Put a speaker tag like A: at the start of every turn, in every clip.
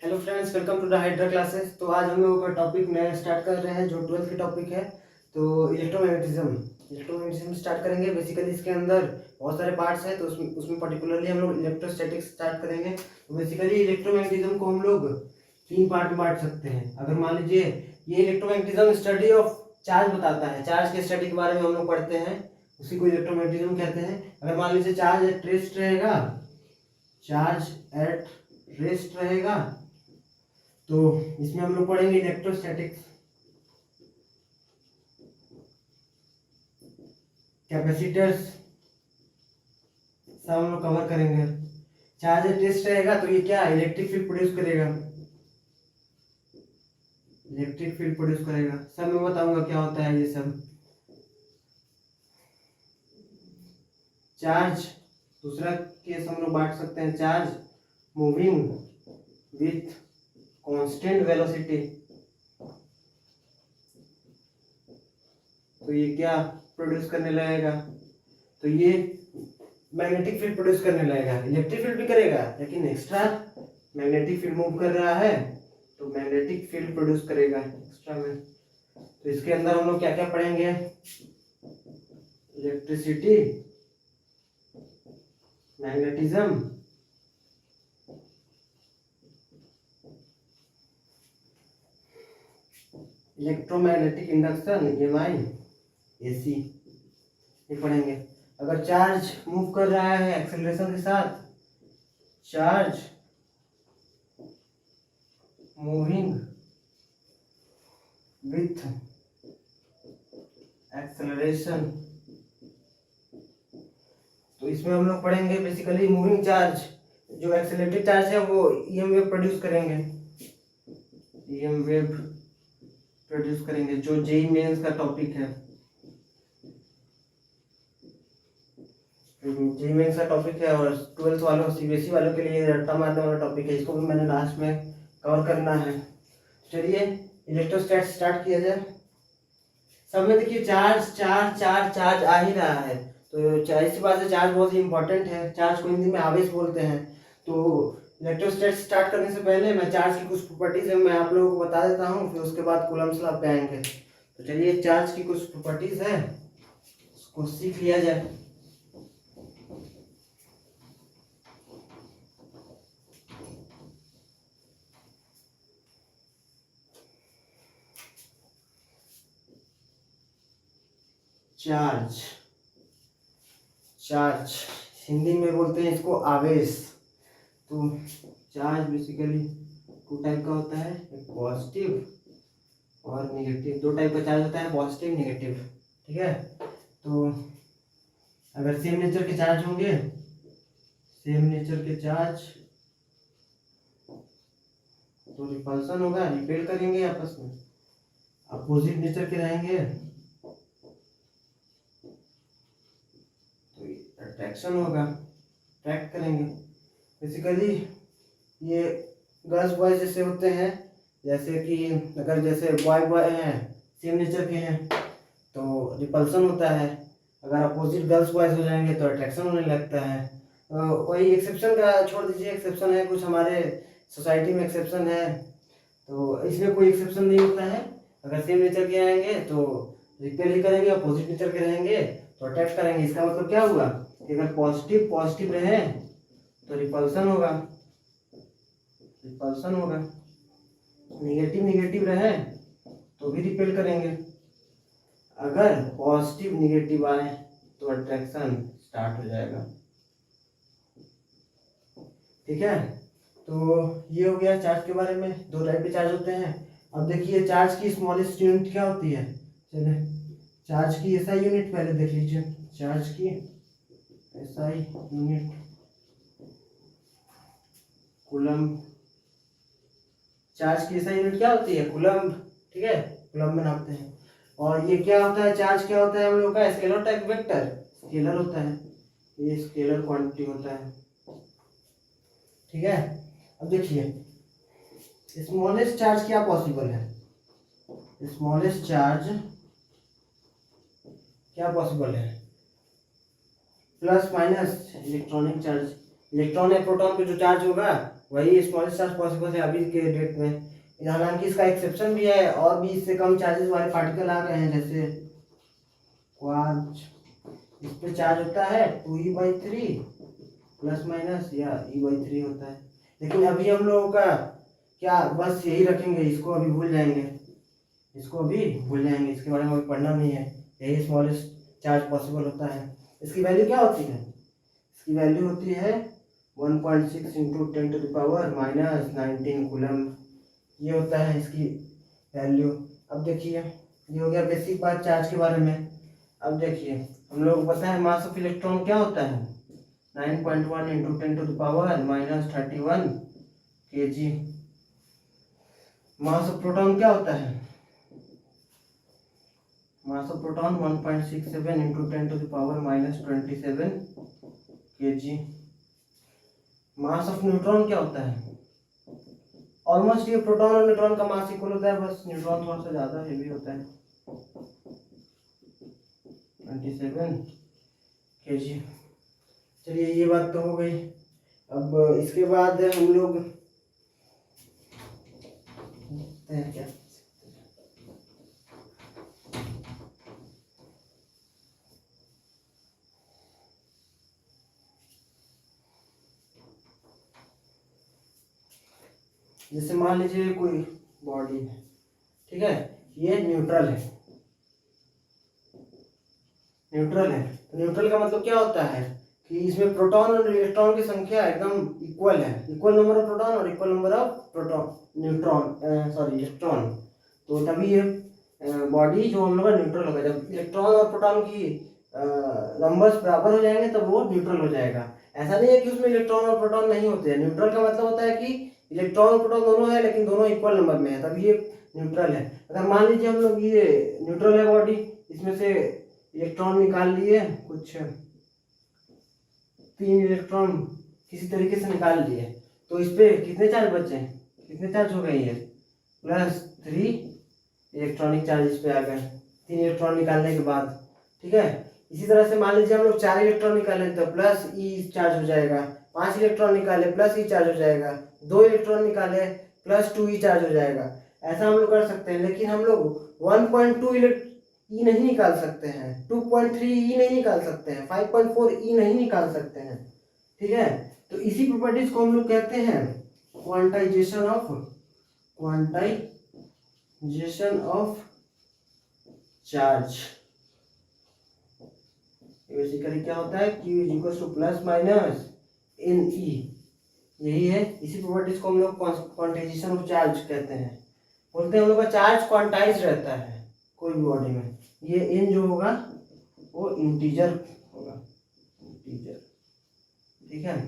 A: Hello friends, welcome to the Hydra classes. तो आज हम लोगों का टॉपिक नया स्टार्ट कर रहे हैं जो 12th के टॉपिक है। तो इलेक्ट्रोमैग्नेटिज्म स्टार्ट करेंगे। बेसिकली इसके अंदर बहुत सारे पार्ट्स हैं, तो उसमें पर्टिकुलरली हम लोग इलेक्ट्रोस्टैटिक्स स्टार्ट करेंगे। तो बेसिकली इलेक्ट्रोमैग्नेटिज्म को हम लोग 3 पार्ट में बांट सकते हैं। अगर मान लीजिए ये इलेक्ट्रोमैग्नेटिज्म स्टडी ऑफ चार्ज बताता है, चार्ज के स्टडी के बारे में हम लोग पढ़ते हैं, उसी को इलेक्ट्रोमैग्नेटिज्म कहते हैं। अगर मान लीजिए चार्ज एट रेस्ट रहेगा, चार्ज एट रेस्ट रहेगा, तो इसमें हम लोग पढ़ेंगे इलेक्ट्रोस्टैटिक्स, कैपेसिटर्स, सब हम लोग कवर करेंगे। चार्ज एट रेस्ट रहेगा तो ये क्या इलेक्ट्रिक फील्ड प्रोड्यूस करेगा, इलेक्ट्रिक फील्ड प्रोड्यूस करेगा। सब मैं बताऊंगा क्या होता है ये सब। चार्ज दूसरा केस हम लोग बांट सकते हैं, charge moving with constant velocity. तो ये क्या प्रोड्यूस करने लगेगा, तो ये मैग्नेटिक फील्ड प्रोड्यूस करने लगेगा। इलेक्ट्रिक फील्ड भी करेगा, लेकिन एक्स्ट्रा मैग्नेटिक फील्ड मूव कर रहा है तो मैग्नेटिक फील्ड प्रोड्यूस करेगा एक्स्ट्रा में। तो इसके अंदर हम लोग क्या क्या पढ़ेंगे, electricity, magnetism, electromagnetic induction, EMI, AC, ये पढ़ेंगे। अगर चार्ज मूव कर रहा है एक्सेलरेशन के साथ, चार्ज मूविंग विथ एक्सेलरेशन, तो इसमें हम लोग पढ़ेंगे बेसिकली मूविंग चार्ज, जो एक्सेलरेटेड चार्ज है वो EM वेव प्रोड्यूस करेंगे, EM वेव प्रोड्यूस करेंगे, जो जेईई मेंस का टॉपिक है। जेईई मेंस का टॉपिक है और 12th वालों सीबीएसई वालों के लिए रट्टा मारने वाला टॉपिक है। इसको भी मैंने लास्ट में कवर करना है। चलिए इलेक्ट्रोस्टैट स्टार्ट किया जाए। सब में देखिए चार्ज चार्ज चार्ज चार्ज आ ही रहा है, तो इसी बात से चार्ज बहुत ही इंपॉर्टेंट है। चार्ज को हिंदी में आवेश बोलते हैं। तो इलेक्ट्रोस्टैट स्टार्ट करने से पहले मैं चार्ज की कुछ प्रॉपर्टीज है मैं आप लोगों को बता देता हूँ, फिर उसके बाद कूलम्ब्स लॉ पे आएंगे। तो चलिए चार्ज की कुछ प्रॉपर्टीज है, उसको सीख लिया जाए। चार्ज, चार्ज हिंदी में बोलते हैं इसको आवेश। तो चार्ज बेसिकली 2 टाइप का होता है, एक पॉजिटिव और नेगेटिव। 2 टाइप का चार्ज होता है, पॉजिटिव नेगेटिव, ठीक है। तो अगर सेम नेचर के चार्ज होंगे, सेम नेचर के चार्ज, तो रिपल्सन होगा, रिपेल करेंगे आपस में। अपोजिट नेचर के रहेंगे तो अट्रैक्शन होगा, अट्रैक्ट करेंगे। बेसिकली ये गर्ल्स बॉयज जैसे होते हैं, जैसे कि अगर जैसे बॉय बॉय हैं, सेम नेचर के हैं, तो रिपल्सन होता है। अगर अपोजिट गर्ल्स बॉयज हो जाएंगे तो अट्रैक्शन होने लगता है। वही एक्सेप्शन का छोड़ दीजिए, एक्सेप्शन है कुछ हमारे सोसाइटी में एक्सेप्शन है, तो इसमें कोई एक्सेप्शन नहीं होता है। अगर सेम नेचर के आएंगे तो रिपेल ही करेंगे, अपोजिट नेचर के रहेंगे तो अट्रैक्ट करेंगे। इसका मतलब क्या हुआ कि अगर पॉजिटिव पॉजिटिव रहे तो रिपल्सन होगा, रिपल्सन होगा। नेगेटिव नेगेटिव रहे तो भी रिपेल करेंगे। अगर पॉजिटिव नेगेटिव आए तो अट्रैक्शन स्टार्ट हो जाएगा, ठीक है। तो ये हो गया चार्ज के बारे में। 2 टाइप के चार्ज होते हैं। अब देखिए चार्ज की स्मॉलेस्ट यूनिट क्या होती है। चलिए चार्ज की एसआई यूनिट पहले देख लीजिए। चार्ज की एसआई यूनिट कूलम्ब। चार्ज की एसआई यूनिट क्या होती है, कूलम्ब, ठीक है, कूलम्ब में नापते हैं। और ये क्या होता है, चार्ज क्या होता है हम लोग का, स्केलर टाइप वेक्टर, स्केलर होता है, ये स्केलर क्वांटिटी होता है, ठीक है। अब देखिए स्मॉलेस्ट चार्ज क्या पॉसिबल है, स्मॉलेस्ट चार्ज क्या पॉसिबल है, plus minus electronic charge. Electron या प्रोटॉन पे जो चार्ज होगा वही स्मॉलेस्ट चार्ज पॉसिबल है अभी के डेट में। हालांकि इसका एक्सेप्शन भी है, और भी इससे कम चार्जेस वाले पार्टिकल आ गए हैं, जैसे क्वार्ज। इस पे चार्ज होता है 2e/3 प्लस माइनस, या e/3 होता है। लेकिन अभी हम लोगों का क्या, बस यही रखेंगे, इसको अभी भूल जाएंगे, इसको अभी भूल जाएंगे, इसके बारे में अभी पढ़ना नहीं है। यही स्मॉलेस्ट चार्ज पॉसिबल होता है। इसकी वैल्यू क्या होती है? इसकी वैल्यू होती है 1.6 इंटू 10⁻⁻19 कूलम। ये होता है इसकी वैल्यू। अब देखिए, ये हो गया बेसिक बात चार्ज के बारे में। अब देखिए, हम लोग को पता है मास ऑफ इलेक्ट्रॉन क्या होता है, 9.1 into 10⁻31 kg। Mass of proton क्या होता है? Mass of proton 1.67 into 10⁻⁻27 kg। Mass of neutron क्या होता है? ऑलमोस्ट ये प्रोटॉन और न्यूट्रॉन का मास इक्वल होता है, बस न्यूट्रॉन थोड़ा सा ज्यादा हेवी होता है, 27 kg। चलिए, ये बात तो हो गई। अब इसके बाद हम लोग क्या, जैसे मान लीजिए कोई बॉडी है, ठीक है, ये न्यूट्रल है। न्यूट्रल है तो न्यूट्रल का मतलब क्या होता है कि इसमें प्रोटॉन और इलेक्ट्रॉन की संख्या एकदम इक्वल है, इक्वल नंबर ऑफ प्रोटॉन और equal number of proton neutron sorry electron. तो तभी ये बॉडी जो हम लोग का न्यूट्रल होगा। जब इलेक्ट्रॉन और प्रोटॉन की नंबर्स बराबर हो जाएंगे तब वो न्यूट्रल हो जाएगा। ऐसा नहीं है कि उसमें इलेक्ट्रॉन और प्रोटॉन नहीं होते हैं। न्यूट्रल का मतलब होता है कि इलेक्ट्रॉन और प्रोटॉन दोनों है, लेकिन दोनों इक्वल नंबर में है, तभी ये न्यूट्रल है। अगर मान लीजिए हम लोग ये न्यूट्रल है बॉडी, इसमें से इलेक्ट्रॉन निकाल लिए, कुछ 3 इलेक्ट्रॉन किसी तरीके से निकाल लिए, तो इस पे कितने चार्ज बचे, कितने चार्ज हो गए, ये +3 इलेक्ट्रॉनिक चार्ज इस पे आ गए 3 इलेक्ट्रॉन निकालने के बाद, ठीक है। इसी तरह से मान लीजिए हम लोग 4 इलेक्ट्रॉन निकाले तो +E चार्ज हो जाएगा, 5 इलेक्ट्रॉन निकाले +E चार्ज हो जाएगा, 2 इलेक्ट्रॉन निकाले +2E चार्ज हो जाएगा। ऐसा हम लोग कर सकते हैं। लेकिन हम लोग 1.2 ई नहीं निकाल सकते हैं, 2.3 ई नहीं निकाल सकते हैं, 5.4 ई नहीं निकाल सकते हैं, ठीक है। तो इसी प्रॉपर्टीज को हम लोग कहते हैं क्वांटाइजेशन ऑफ चार्ज। बेसिकली क्या होता है, Q = ±NE, यही है। इसी प्रॉपर्टीज को हम लोग क्वांटाइजेशन ऑफ चार्ज कहते हैं। बोलते हैं हम लोग का चार्ज क्वांटाइज रहता है कोई भी बॉडी में। ये n जो होगा वो इंटीजर होगा, इंटीजर, ठीक है।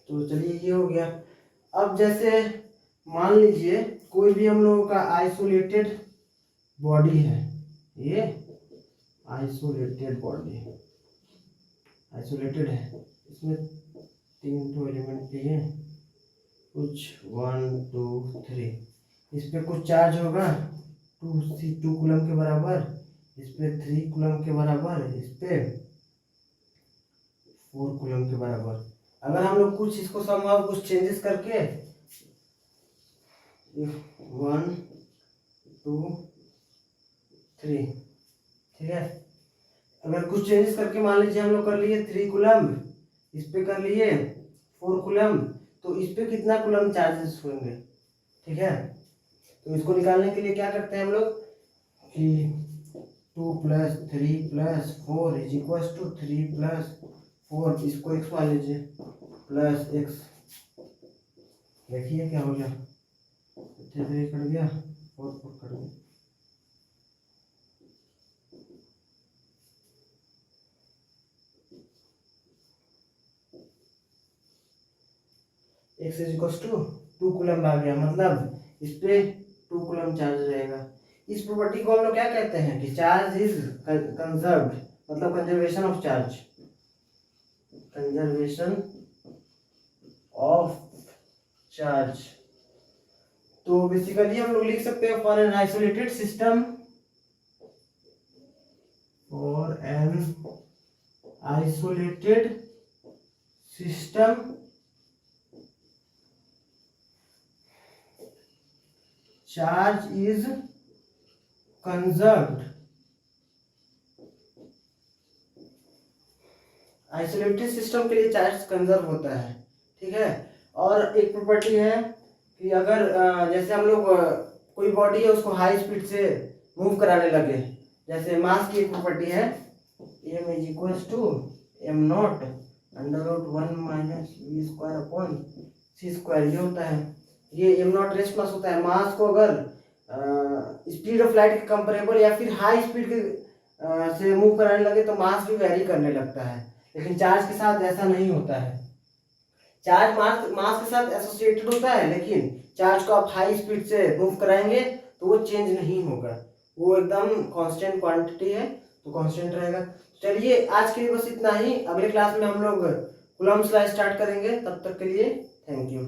A: तो चलिए, ये हो गया। अब जैसे मान लीजिए कोई भी हम लोगों का आइसोलेटेड बॉडी है, ये आइसोलेटेड बॉडी आइसोलेटेड है, इसमें 3 तो एलिमेंट दिए, कुछ 1 2 3, इस पे कुछ चार्ज होगा 2 कूलम के बराबर, इस पे 3 कूलम के बराबर, इस पे 4 कूलम के बराबर। अगर हम लोग कुछ इसको समहाउ कुछ चेंजेस करके 1 2 3, ठीक है, अगर कुछ चेंजेस करके मान लीजिए हम लोग कर लिए 3 कूलम, इस पे कर लिए 4 कूलम, तो इस पे कितना कूलम चार्जेस होंगे, ठीक है। तो इसको निकालने के लिए क्या करते हैं हम लोग कि 2 + 3 + 4 = 3 + 4, इसको x मान लीजिए +x। देखिए क्या हो गया, 3 कट गया, 4 कट गया। x = 2 कूलम आ गया, मतलब इस पे 2 कूलम चार्ज रहेगा। इस प्रॉपर्टी को हम लोग क्या कहते हैं कि चार्ज इज कंजर्व्ड, मतलब conservation of charge, conservation of charge. तो बेसिकली हम लोग लिख सकते हैं for an isolated system, for an isolated system charge is conserved, isolated system के लिए चार्ज कंजर्व होता है, ठीक है। और एक प्रॉपर्टी है कि अगर जैसे हम लोग कोई बॉडी है उसको हाई स्पीड से मूव कराने लगे, जैसे मास की एक प्रॉपर्टी है m is equal to M naught under root 1 minus V square upon C square, ये होता है। ये एम नॉट रेस्ट मास होता है। मास को अगर स्पीड ऑफ लाइट के कंपेरेबल या फिर हाई स्पीड के से मूव कराने लगे तो मास भी वेरी करने लगता है, लेकिन चार्ज के साथ ऐसा नहीं होता है। चार्ज मास के साथ एसोसिएटेड होता है, लेकिन चार्ज को आप हाई स्पीड से मूव कराएंगे तो वो चेंज नहीं होगा, वो एकदम कांस्टेंट क्वांटिटी है, तो कांस्टेंट रहेगा। चलिए आज के लिए बस इतना ही। अगले क्लास में हम लोग कूलम्ब्स लॉ स्टार्ट करेंगे। तब तक के लिए थैंक यू।